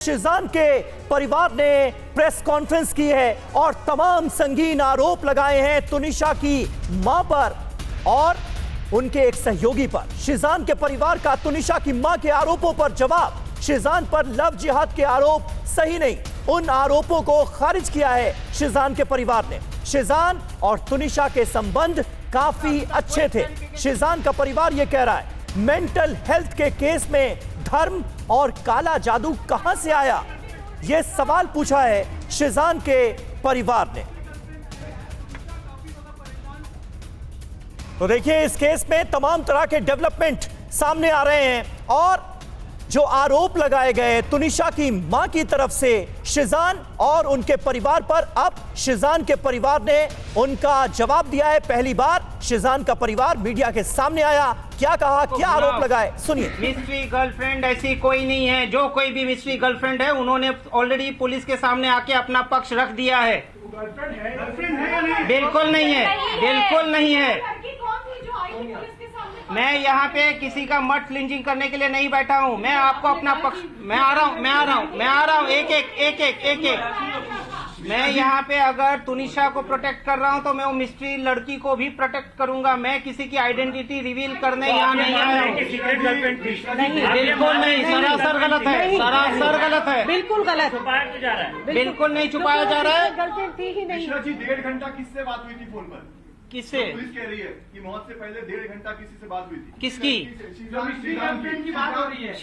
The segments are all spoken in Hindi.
शिजान के परिवार ने प्रेस कॉन्फ्रेंस की है और तमाम संगीन आरोप लगाए हैं तुनिशा की मां पर और उनके एक सहयोगी पर। शिजान के परिवार का तुनिशा की मां के आरोपों पर जवाब। शिजान पर लव जिहाद के आरोप सही नहीं, उन आरोपों को खारिज किया है शिजान के परिवार ने। शिजान और तुनिशा के संबंध काफी अच्छे थे। शिजान का परिवार यह कह रहा है मेंटल हेल्थ के केस में धर्म और काला जादू कहां से आया, यह सवाल पूछा है शिजान के परिवार ने। तो देखिए इस केस में तमाम तरह के डेवलपमेंट सामने आ रहे हैं और जो आरोप लगाए गए तुनिशा की मां की तरफ से शिजान और उनके परिवार पर, अब शिजान के परिवार ने उनका जवाब दिया है। पहली बार शिजान का परिवार मीडिया के सामने आया, क्या कहा, क्या आरोप लगाए, सुनिए। मिस्ट्री गर्लफ्रेंड ऐसी कोई नहीं है। जो कोई भी मिस्ट्री गर्लफ्रेंड है उन्होंने ऑलरेडी पुलिस के सामने आके अपना पक्ष रख दिया है। गर्लफ्रेंड है? बिल्कुल नहीं है, बिल्कुल नहीं है। मैं यहाँ पे किसी का मत लिंचिंग करने के लिए नहीं बैठा हूँ। मैं आपको अपना पक्ष, मैं आ रहा हूँ एक। मैं यहाँ पे अगर तुनिशा को प्रोटेक्ट कर रहा हूँ तो मैं वो मिस्ट्री लड़की को भी प्रोटेक्ट करूंगा। मैं किसी की आइडेंटिटी रिवील करने यहाँ नहीं आया हूँ। बिल्कुल नहीं, सरासर गलत है, सरासर गलत है, बिल्कुल गलत। बिल्कुल नहीं छुपाया जा रहा है। गर्लफ्रेंड थी ही नहीं। 1.5 घंटा किससे बात हुई थी फोन पर? किससे? पुलिस कह रही है कि मौत से पहले 1.5 घंटा किसी से बात हुई थी। किसकी? शिजान की बात हो रही है।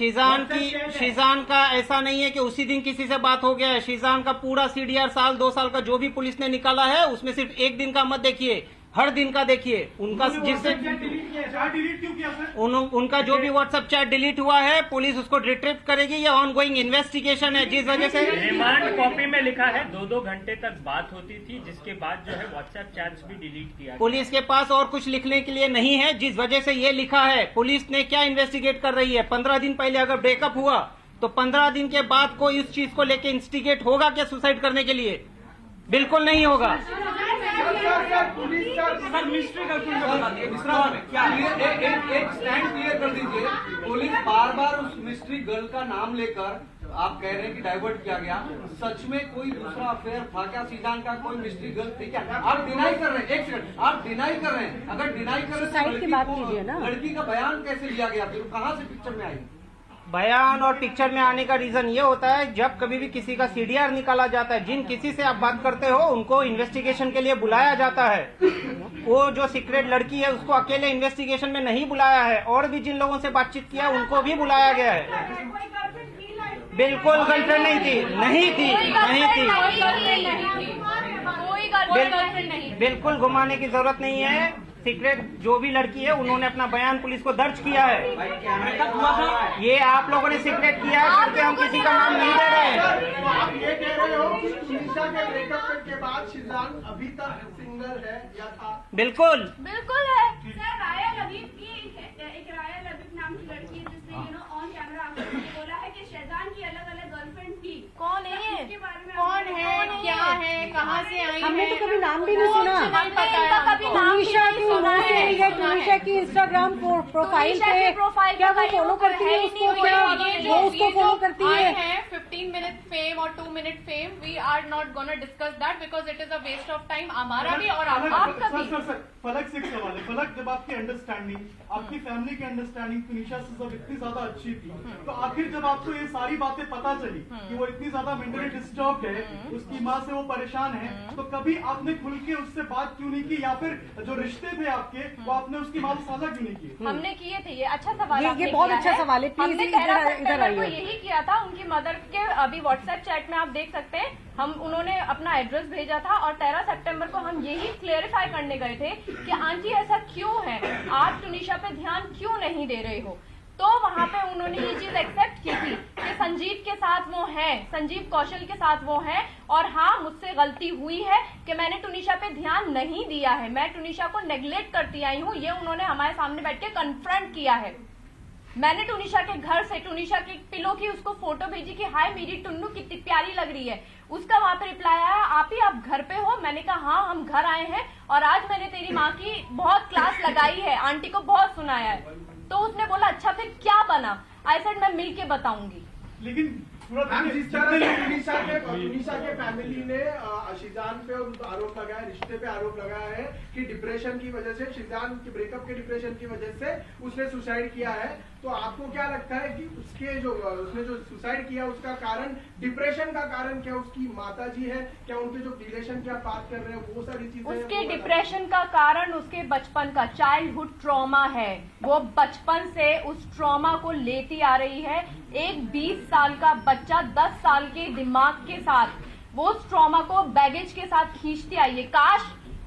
शिजान का ऐसा नहीं है कि उसी दिन किसी से बात हो गया है। शिजान का पूरा सीडीआर साल 2 साल का जो भी पुलिस ने निकाला है उसमें सिर्फ एक दिन का मत देखिए, हर दिन का देखिए। उनका जिससे डिलीट क्यों किया सर? उनका जो भी व्हाट्सएप चैट डिलीट हुआ है पुलिस उसको रिट्रीव करेगी। ये ऑनगोइंग इन्वेस्टिगेशन है, जिस वजह से रिमांड कॉपी में लिखा है 2-2 घंटे तक बात होती थी, जिसके बाद जो है व्हाट्सएप चैट्स भी डिलीट किया। पुलिस के पास और कुछ लिखने के लिए नहीं है, जिस वजह से ये लिखा है। पुलिस ने क्या इन्वेस्टिगेट कर रही है? 15 दिन पहले अगर ब्रेकअप हुआ तो 15 दिन के बाद कोई इस चीज को लेकर इंस्टिगेट होगा क्या सुसाइड करने के लिए? बिल्कुल नहीं होगा। सर मिस्ट्री गर्लफ्रेंड एक स्टैंड क्लियर कर दीजिए। पुलिस बार बार उस मिस्ट्री गर्ल का नाम लेकर आप कह रहे हैं कि डाइवर्ट किया गया। सच में कोई दूसरा अफेयर था क्या? शिजान का कोई मिस्ट्री गर्ल थी क्या? आप डिनाई कर रहे हैं, एक सेकंड, आप डिनाई कर रहे हैं। अगर डिनाई कर रहे हैं तो लड़की का बयान कैसे लिया गया, फिर कहाँ से पिक्चर में आई? बयान और पिक्चर में आने का रीजन ये होता है जब कभी भी किसी का सीडीआर निकाला जाता है, जिन किसी से आप बात करते हो उनको इन्वेस्टिगेशन के लिए बुलाया जाता है। वो जो सीक्रेट लड़की है उसको अकेले इन्वेस्टिगेशन में नहीं बुलाया है, और भी जिन लोगों से बातचीत किया उनको भी बुलाया गया है। बिल्कुल गर्लफ्रेंड नहीं थी। बिल्कुल घुमाने की जरूरत नहीं है। सीक्रेट जो भी लड़की है उन्होंने अपना बयान पुलिस को दर्ज किया है। ये आप लोगों ने सीक्रेट किया है क्योंकि हम किसी का नाम नहीं दे रहे हैं। आप ये कह रहे हो कि तुनिशा के ब्रेकअप के बाद शिजान अभी तक सिंगल है या था? बिल्कुल है। सर राया लबीब की एक राया लबीब नाम की लड़की है जिसने ऑन कैमरा आपको बोला है कि शिजान की अलग-अलग गर्लफ्रेंड थी। कौन है? इसके बारे में कौन है, क्या है, कहाँ से आई? हमने तो कभी नाम भी नहीं सुना। तुनिशा की इंस्टाग्राम प्रोफाइल पे क्या वो फॉलो करती है उसको? क्या वो उसको फॉलो करती है? 15 मिनट फेम और 2 minute fame, we are not gonna discuss that because it is a waste of time, हमारा भी और आपका भी। सर फलक से एक सवाल है। फलक, जब आपकी अंडरस्टैंडिंग, आपकी फैमिली की अंडरस्टैंडिंग तुनिशा से जब इतनी ज्यादा अच्छी थी, तो आखिर जब आपको ये सारी बातें पता चली कि वो इतनी ज्यादा मेंटली डिस्टर्ब है, उसकी माँ से वो परेशान है, तो कभी आपने खुल के उससे बात क्यों नहीं की, या फिर जो रिश्ते थे आपके वो आपने उसकी माँ से साझा क्यों नहीं किए? हमने किए थे। ये अच्छा सवाल, ये बहुत अच्छा सवाल है। प्लीज इधर आइए। यही किया था उनकी मदर के, अभी व्हाट्सएप चैट में आप देख सकते हैं, हम उन्होंने अपना एड्रेस भेजा था और 13 सितंबर को हम यही क्लेरिफाई करने गए थे कि आंटी ऐसा क्यों है, आप तुनिशा पे ध्यान क्यों नहीं दे रहे हो। तो वहाँ पे उन्होंने ये चीज एक्सेप्ट की थी कि संजीव के साथ वो है, संजीव कौशल के साथ वो है, और हाँ मुझसे गलती हुई है कि मैंने तुनिशा पे ध्यान नहीं दिया है, मैं तुनिशा को नेग्लेक्ट करती आई हूँ। ये उन्होंने हमारे सामने बैठ के कन्फ्रंट किया है। मैंने तुनिशा के घर से तुनिशा के पिलो की उसको फोटो भेजी कि हाय मेरी टुन्नू कितनी प्यारी लग रही है। उसका वहां पे रिप्लाई आया, आप ही आप घर पे हो? मैंने कहा हाँ हम घर आए हैं और आज मैंने तेरी माँ की बहुत क्लास लगाई है, आंटी को बहुत सुनाया है। तो उसने बोला अच्छा फिर क्या बना? आई सेड मैं मिल के बताऊंगी। लेकिन मैम, जिस तरह से तुनिशा के फैमिली ने शिजान पे आरोप लगाया, रिश्ते पे आरोप लगाया है कि डिप्रेशन की वजह से, शिजान के ब्रेकअप के डिप्रेशन की वजह से उसने सुसाइड किया है। तो आपको क्या लगता है कि उसने जो सुसाइड किया उसका कारण, डिप्रेशन का कारण क्या उसकी माता जी है, क्या उनके जो रिलेशन की आप बात कर रहे हैं वो सारी चीजें? उसके डिप्रेशन का कारण उसके बचपन का चाइल्डहुड ट्रॉमा है। वो बचपन से उस ट्रॉमा को लेती आ रही है। एक 20 साल का बच्चा 10 साल के दिमाग के साथ वो उस ट्रॉमा को बैगेज के साथ खींचती आई है।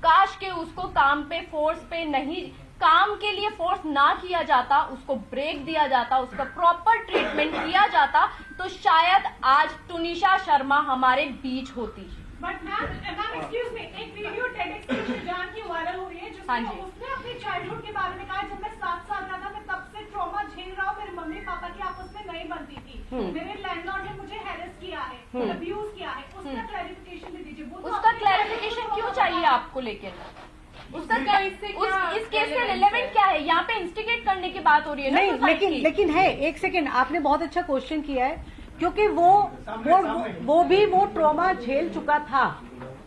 काश के उसको काम पे फोर्स पे नहीं, काम के लिए फोर्स ना किया जाता, उसको ब्रेक दिया जाता, उसका प्रॉपर ट्रीटमेंट किया जाता, तो शायद आज तुनिशा शर्मा हमारे बीच होती। बट मैम एक्सक्यूज मी, एक वीडियो टेडेक्स की शिजान की वायरल हो रही है हाँ जिसमें जी। उसने अपनी चाइल्डहुड के बारे में कहा, जब मैं 7 साल का था मैं तब से ट्रॉमा झेल रहा हूँ, मेरे मम्मी पापा की आपस में नहीं बनती थी, मेरे लैंडलॉर्ड ने मुझे हैरेस किया है, अब्यूज किया है। उसका क्लैरिफिकेशन भी दीजिए। वो तो उसका अपनी क्लैरिफिकेशन child क्यों को चाहिए बताया। आपको? लेकिन उसका इस केस से रिलेवेंट क्या है? यहाँ पे इंस्टिगेट करने की बात हो रही है ना नहीं, society की। लेकिन है, एक सेकंड, आपने बहुत अच्छा क्वेश्चन किया है, क्योंकि वो भी वो ट्रॉमा झेल चुका था।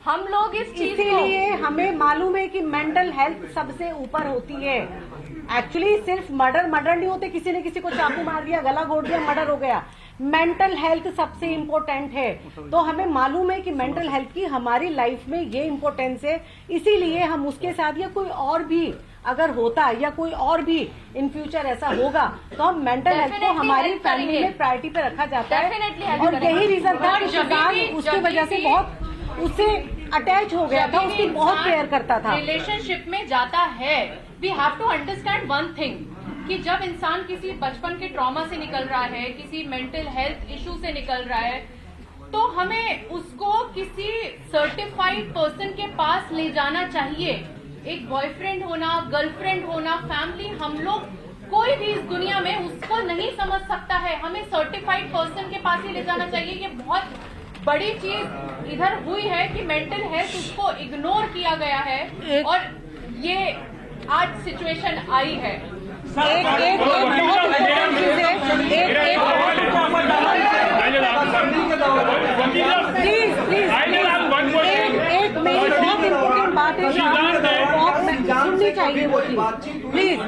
हम लोग इस चीज को, इसीलिए हमें मालूम है कि मेंटल हेल्थ सबसे ऊपर होती है। एक्चुअली सिर्फ मर्डर नहीं होते, किसी ने किसी को चाकू मार दिया, गला घोट दिया, मर्डर हो गया। मेंटल हेल्थ सबसे इम्पोर्टेंट है। तो हमें मालूम है कि मेंटल हेल्थ की हमारी लाइफ में ये इम्पोर्टेंस है, इसीलिए हम उसके साथ, या कोई और भी अगर होता या कोई और भी इन फ्यूचर ऐसा होगा, तो हम मेंटल हेल्थ को Definitely हमारी help फैमिली करेंगे। में प्रायोरिटी पे रखा जाता Definitely है। help और यही करेंगे। रीजन था कि और जब शिजान भी- उसकी जब वजह से भी- बहुत उससे अटैच हो गया था, उसकी बहुत केयर करता था। रिलेशनशिप में जाता है, we have to understand one thing, कि जब इंसान किसी बचपन के ट्रॉमा से निकल रहा है, किसी मेंटल हेल्थ इशू से निकल रहा है, तो हमें उसको किसी सर्टिफाइड पर्सन के पास ले जाना चाहिए। एक बॉयफ्रेंड होना, गर्लफ्रेंड होना, फैमिली, हम लोग कोई भी इस दुनिया में उसको नहीं समझ सकता है, हमें सर्टिफाइड पर्सन के पास ही ले जाना चाहिए। ये बहुत बड़ी चीज इधर हुई है कि मेंटल हेल्थ उसको इग्नोर किया गया है और ये आज सिचुएशन आई है। एक बहुत इम्पोर्टेंट चीज है, प्लीज एक मेरी बहुत इम्पोर्टेंट बात है, सुननी चाहिए वो चीज प्लीज।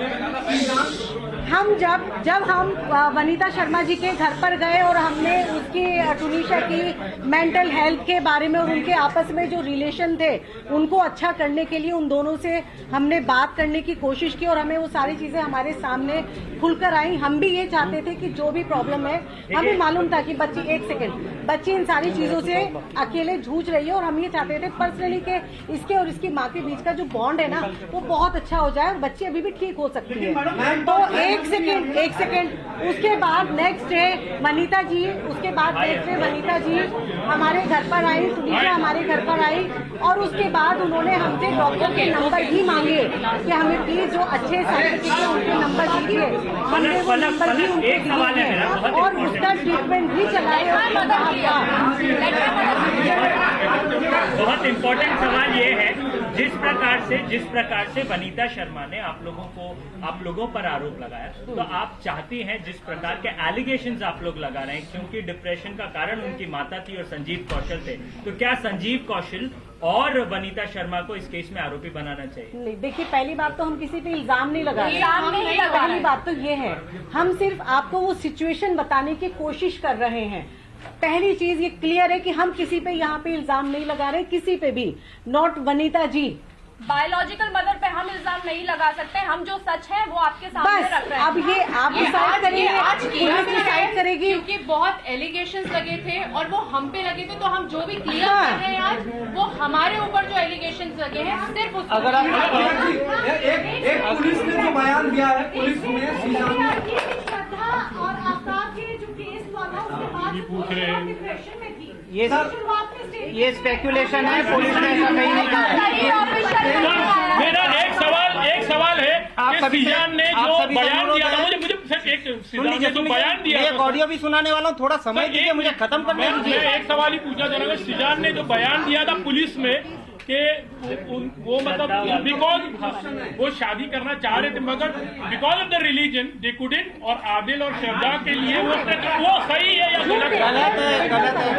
हम जब हम वनीता शर्मा जी के घर पर गए और हमने उसकी तुनिशा की मेंटल हेल्थ के बारे में और उनके आपस में जो रिलेशन थे उनको अच्छा करने के लिए उन दोनों से हमने बात करने की कोशिश की और हमें वो सारी चीजें हमारे सामने खुलकर आई। हम भी ये चाहते थे कि जो भी प्रॉब्लम है, हमें मालूम था कि बच्ची इन सारी चीजों से अकेले जूझ रही है और हम ये चाहते थे पर्सनली के इसके और इसकी माँ के बीच का जो बॉन्ड है ना वो बहुत अच्छा हो जाए और बच्ची अभी भी ठीक हो सकती है। तो एक सेकेंड उसके बाद नेक्स्ट डे वनीता जी हमारे घर पर आई, तुनिशा हमारे घर पर आई और उसके बाद उन्होंने हमसे डॉक्टर के नंबर भी मांगे कि हमें प्लीज जो अच्छे साइंटिस्ट हैं उनके नंबर दीजिए। हमने वो नंबर भी उनके दिए हैं और उसका ट्रीटमेंट भी चलाए और बहुत इम्पोर्टेंट सवाल ये है, जिस प्रकार से वनीता शर्मा ने आप लोगों पर आरोप लगाया, तो आप चाहती हैं जिस प्रकार के एलिगेशंस आप लोग लगा रहे हैं, क्योंकि डिप्रेशन का कारण उनकी माता थी और संजीव कौशल थे, तो क्या संजीव कौशल और वनीता शर्मा को इस केस में आरोपी बनाना चाहिए? नहीं, देखिए पहली बात तो हम किसी पे इल्जाम नहीं लगा रहे। इल्जाम नहीं लगा रहे। पहली बात तो ये है, हम सिर्फ आपको वो सिचुएशन बताने की कोशिश कर रहे हैं। पहली चीज ये क्लियर है कि हम किसी पे यहाँ पे इल्जाम नहीं लगा रहे, किसी पे भी, not Vanita ji. Biological mother पे हम इल्जाम नहीं लगा सकते, हम जो सच है वो आपके सामने बस रख रहे हैं। अब ये आप डिसाइड करेंगे, आज पुलिस डिसाइड करेगी। क्योंकि बहुत एलिगेशंस लगे थे और वो हम पे लगे थे, तो हम जो भी क्लियर हाँ। कर रहे हैं आज, वो हमारे ऊपर जो एलिगेशंस लगे हैं सिर्फ उसको अगर आप एक पुलिस ने जो बयान दिया है, पुलिस ने श्रद्धा और आफ्ताब के जो केस हुआ था उसके बाद पूछ रहे हैं डिप्रेशन में थी। ये ये स्पेकुलेशन है, पुलिस ने ऐसा कहीं नहीं कहा। मेरा एक सवाल है कि सीजान ने जो बयान दिया था, मुझे सिर्फ एक सीजान ने जो बयान दिया एक ऑडियो भी सुनाने वाला हूँ, थोड़ा समय दीजिए मुझे खत्म करने दीजिए। मैं एक सवाल ही पूछना चाहूंगा, सीजान ने जो बयान दिया था पुलिस में, कि वो मतलब बिकॉज वो शादी करना चाह रहे थे मगर because of the religion they couldn't, और आदिल और श्रद्धा के लिए वो सही है या गलत है? गलत है, गलत है।